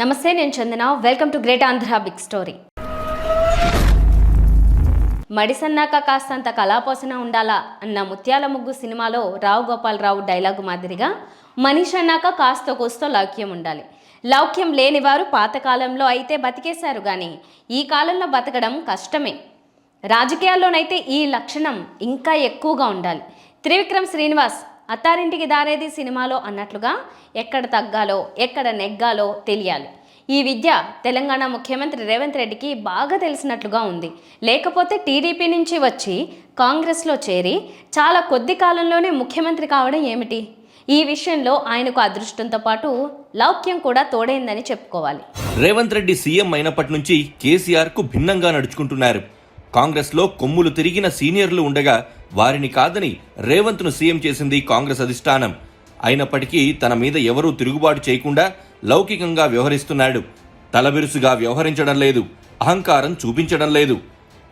నమస్తే, నేను Chandana. Welcome to great Andhra big story. మడిసన్నాక కాస్తంత కళాపోసన ఉండాలా అన్న ముత్యాల ముగ్గు సినిమాలో రావు గోపాలరావు డైలాగు మాదిరిగా మనిషి అన్నాక కాస్త కోస్తో లౌక్యం ఉండాలి. లౌక్యం లేనివారు పాతకాలంలో అయితే బతికేశారు, కానీ ఈ కాలంలో బతకడం కష్టమే. రాజకీయాల్లోనైతే ఈ లక్షణం ఇంకా ఎక్కువగా ఉండాలి. త్రివిక్రమ్ శ్రీనివాస్ అత్తారింటికి దారేది సినిమాలో అన్నట్లుగా ఎక్కడ తగ్గాలో ఎక్కడ నెగ్గాలో తెలియాలి. ఈ విద్య తెలంగాణ ముఖ్యమంత్రి రేవంత్ రెడ్డికి బాగా తెలిసినట్లుగా ఉంది. లేకపోతే టీడీపీ నుంచి వచ్చి కాంగ్రెస్లో చేరి చాలా కొద్ది కాలంలోనే ముఖ్యమంత్రి కావడం ఏమిటి? ఈ విషయంలో ఆయనకు అదృష్టంతో పాటు లౌక్యం కూడా తోడైందని చెప్పుకోవాలి. రేవంత్ రెడ్డి సీఎం అయినప్పటి నుంచి కేసీఆర్ కు భిన్నంగా నడుచుకుంటున్నారు. కాంగ్రెస్లో కొమ్ములు తిరిగిన సీనియర్లు ఉండగా వారిని కాదని రేవంత్ను సీఎం చేసింది కాంగ్రెస్ అధిష్టానం. అయినప్పటికీ తన మీద ఎవరూ తిరుగుబాటు చేయకుండా లౌకికంగా వ్యవహరిస్తున్నాడు. తలబిరుసుగా వ్యవహరించడం లేదు, అహంకారం చూపించడం లేదు.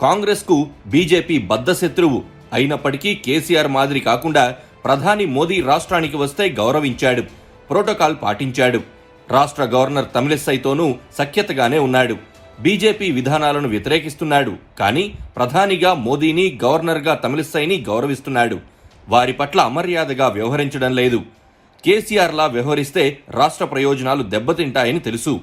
కాంగ్రెస్కు బీజేపీ బద్ధశత్రువు అయినప్పటికీ కేసీఆర్ మాదిరి కాకుండా ప్రధాని మోదీ రాష్ట్రానికి వస్తే గౌరవించాడు, ప్రోటోకాల్ పాటించాడు. రాష్ట్ర గవర్నర్ తమిళిసైతోనూ సఖ్యతగానే ఉన్నాడు. బీజేపీ విధానాలను వ్యతిరేకిస్తున్నాడు, కానీ ప్రధానిగా మోదీని, గవర్నర్గా తమిళిసైని గౌరవిస్తున్నాడు. వారి పట్ల అమర్యాదగా వ్యవహరించడం లేదు. కేసీఆర్లా వ్యవహరిస్తే రాష్ట్ర ప్రయోజనాలు దెబ్బతింటాయని తెలుసు.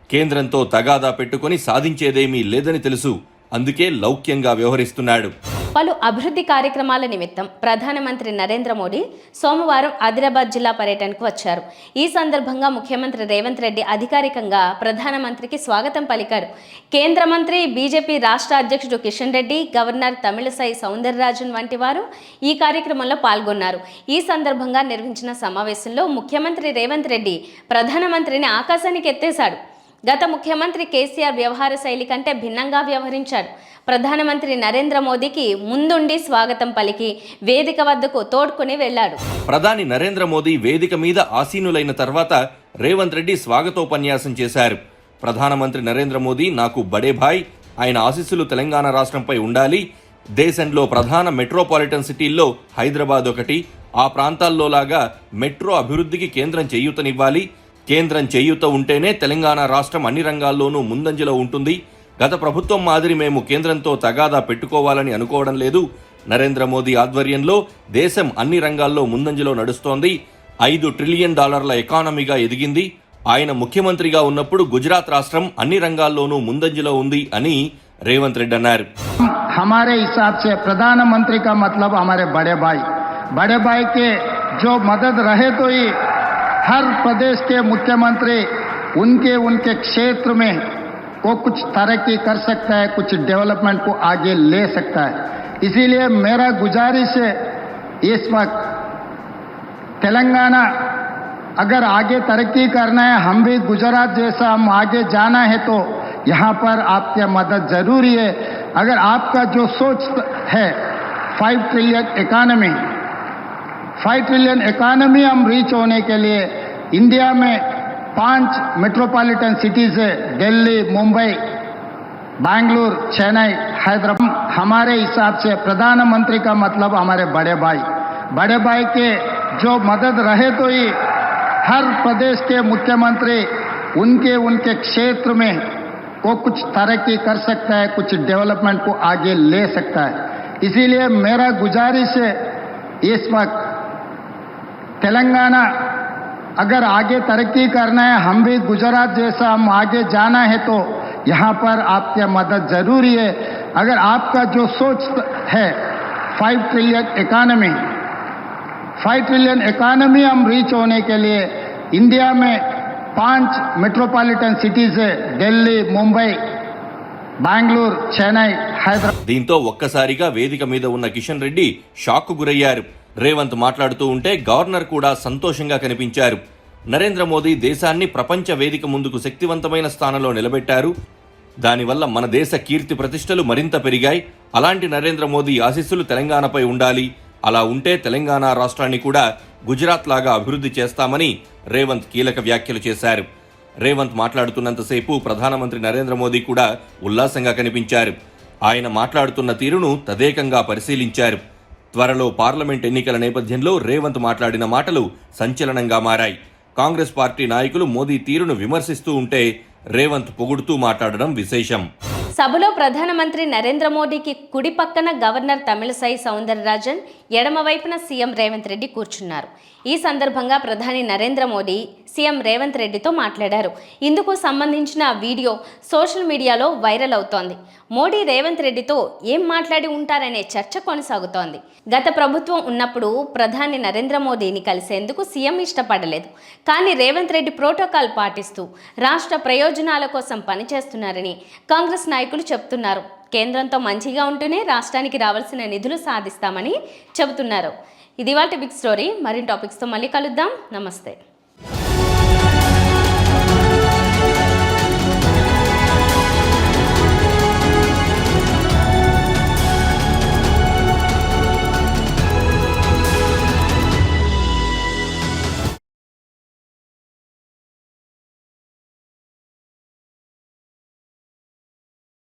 కేంద్రంతో తగాదా పెట్టుకుని సాధించేదేమీ లేదని తెలుసు. అందుకే లౌక్యంగా వ్యవహరిస్తున్నాడు. పలు అభివృద్ధి కార్యక్రమాల నిమిత్తం ప్రధానమంత్రి నరేంద్ర మోడీ సోమవారం ఆదిలాబాద్ జిల్లా పర్యటనకు వచ్చారు. ఈ సందర్భంగా ముఖ్యమంత్రి రేవంత్ రెడ్డి అధికారికంగా ప్రధానమంత్రికి స్వాగతం పలికారు. కేంద్ర మంత్రి, బీజేపీ రాష్ట్ర అధ్యక్షుడు కిషన్ రెడ్డి, గవర్నర్ తమిళిసై సౌందరరాజన్ వంటి వారు ఈ కార్యక్రమంలో పాల్గొన్నారు. ఈ సందర్భంగా నిర్వహించిన సమావేశంలో ముఖ్యమంత్రి రేవంత్ రెడ్డి ప్రధానమంత్రిని ఆకాశానికి ఎత్తేశాడు. గత ముఖ్యమంత్రి కేసీఆర్ వ్యవహార శైలి కంటే భిన్నంగా వ్యవహరించాడు. ప్రధానమంత్రి నరేంద్ర మోదీకి ముందుండి స్వాగతం పలికి వేదిక వద్దకు తోడ్కొని వెళ్లాడు. ప్రధాని నరేంద్ర మోదీ వేదిక మీద ఆసీనులైన తర్వాత రేవంత్ రెడ్డి స్వాగతోపన్యాసం చేశారు. ప్రధానమంత్రి నరేంద్ర మోదీ నాకు బడే భాయ్, ఆయన ఆశీస్సులు తెలంగాణ రాష్ట్రంపై ఉండాలి. దేశంలో ప్రధాన మెట్రోపాలిటన్ సిటీల్లో హైదరాబాద్ ఒకటి. ఆ ప్రాంతాల్లో లాగా మెట్రో అభివృద్ధికి కేంద్రం చేయూతనివ్వాలి. కేంద్రం చేయూత ఉంటేనే తెలంగాణ రాష్ట్రం అన్ని రంగాల్లోనూ ముందంజలో ఉంటుంది. గత ప్రభుత్వం మాదిరి మేము కేంద్రంతో తగాదా పెట్టుకోవాలని అనుకోవడం లేదు. నరేంద్ర మోదీ ఆధ్వర్యంలో దేశం అన్ని రంగాల్లో ముందంజలో నడుస్తోంది. $5 ట్రిలియన్ ఎకానమీగా ఎదిగింది. ఆయన ముఖ్యమంత్రిగా ఉన్నప్పుడు గుజరాత్ రాష్ట్రం అన్ని రంగాల్లోనూ ముందంజలో ఉంది అని రేవంత్ రెడ్డి అన్నారు. हमारे हिसाब से प्रधानमंत्री का मतलब हमारे बड़े भाई के जो मदद रहे तो ही हर प्रदेश के मुख्यमंत्री उनके क्षेत्र में वो कुछ तरक्की कर सकता है, कुछ डेवलपमेंट को आगे ले सकता है. इसीलिए मेरा गुजारिश है, इस वक्त तेलंगाना अगर आगे तरक्की करना है, हम भी गुजरात जैसा हम आगे जाना है, तो यहाँ पर आपकी मदद जरूरी है. अगर आपका जो सोच है 5 ट्रिलियन इकोनॉमी हम रीच होने के लिए इंडिया में 5 मेट्रोपॉलिटन सिटीज है, दिल्ली, मुंबई, बैंगलोर, चेन्नई, हैदराबाद. हमारे हिसाब से प्रधानमंत्री का मतलब हमारे बड़े भाई के जो मदद रहे तो ही हर प्रदेश के मुख्यमंत्री उनके क्षेत्र में वो कुछ तरक्की कर सकता है, कुछ डेवलपमेंट को आगे ले सकता है. इसीलिए मेरा गुजारिश है, इस वक्त तेलंगाना अगर आगे तरक्की करना है, हम भी गुजरात जैसा हम आगे जाना है, तो यहाँ पर आपकी मदद जरूरी है. अगर आपका जो सोच है 5 ट्रिलियन इकोनॉमी हम रीच होने के लिए इंडिया में 5 मेट्रोपॉलिटन सिटीज है, दिल्ली, मुंबई, बैंगलोर, चेन्नई, हैदराबाद. దీంతో ఒక్కసారిగా వేదిక మీద ఉన్న కిషన్ రెడ్డి షాక్ గురయ్యారు. రేవంత్ మాట్లాడుతూ ఉంటే గవర్నర్ కూడా సంతోషంగా కనిపించారు. నరేంద్ర మోదీ దేశాన్ని ప్రపంచ వేదిక ముందుకు శక్తివంతమైన స్థానంలో నిలబెట్టారు. దానివల్ల మన దేశ కీర్తి ప్రతిష్టలు మరింత పెరిగాయి. అలాంటి నరేంద్ర మోదీ ఆశీస్సులు తెలంగాణపై ఉండాలి. అలా ఉంటే తెలంగాణ రాష్ట్రాన్ని కూడా గుజరాత్ లాగా అభివృద్ధి చేస్తామని రేవంత్ కీలక వ్యాఖ్యలు చేశారు. రేవంత్ మాట్లాడుతున్నంతసేపు ప్రధానమంత్రి నరేంద్ర మోదీ కూడా ఉల్లాసంగా కనిపించారు. ఆయన మాట్లాడుతున్న తీరును తదేకంగా పరిశీలించారు. త్వరలో పార్లమెంట్ ఎన్నికల నేపథ్యంలో రేవంత్ మాట్లాడిన మాటలు సంచలనంగా మారాయి. కాంగ్రెస్ పార్టీ నాయకులు మోదీ తీరును విమర్శిస్తూ ఉంటే రేవంత్ పొగుడుతూ మాట్లాడడం విశేషం. సభలో ప్రధానమంత్రి నరేంద్ర మోడీకి కుడి పక్కన గవర్నర్ తమిళసై సౌందరరాజన్, ఎడమ వైపున సీఎం రేవంత్ రెడ్డి కూర్చున్నారు. ఈ సందర్భంగా ప్రధాని నరేంద్ర మోడీ సీఎం రేవంత్ రెడ్డితో మాట్లాడారు. ఇందుకు సంబంధించిన వీడియో సోషల్ మీడియాలో వైరల్ అవుతోంది. మోడీ రేవంత్ రెడ్డితో ఏం మాట్లాడి ఉంటారనే చర్చ కొనసాగుతోంది. గత ప్రభుత్వం ఉన్నప్పుడు ప్రధాని నరేంద్ర మోడీని కలిసేందుకు సీఎం ఇష్టపడలేదు. కానీ రేవంత్ రెడ్డి ప్రోటోకాల్ పాటిస్తూ రాష్ట్ర ప్రయోజనాల కోసం పనిచేస్తున్నారని కాంగ్రెస్ నాయకులు చెబుతున్నారు. కేంద్రంతో మంచిగా ఉంటూనే రాష్ట్రానికి రావాల్సిన నిధులు సాధిస్తామని చెబుతున్నారు. ఇది వాటి బిగ్ స్టోరీ. మరిన్ని టాపిక్స్తో మళ్ళీ కలుద్దాం. నమస్తే.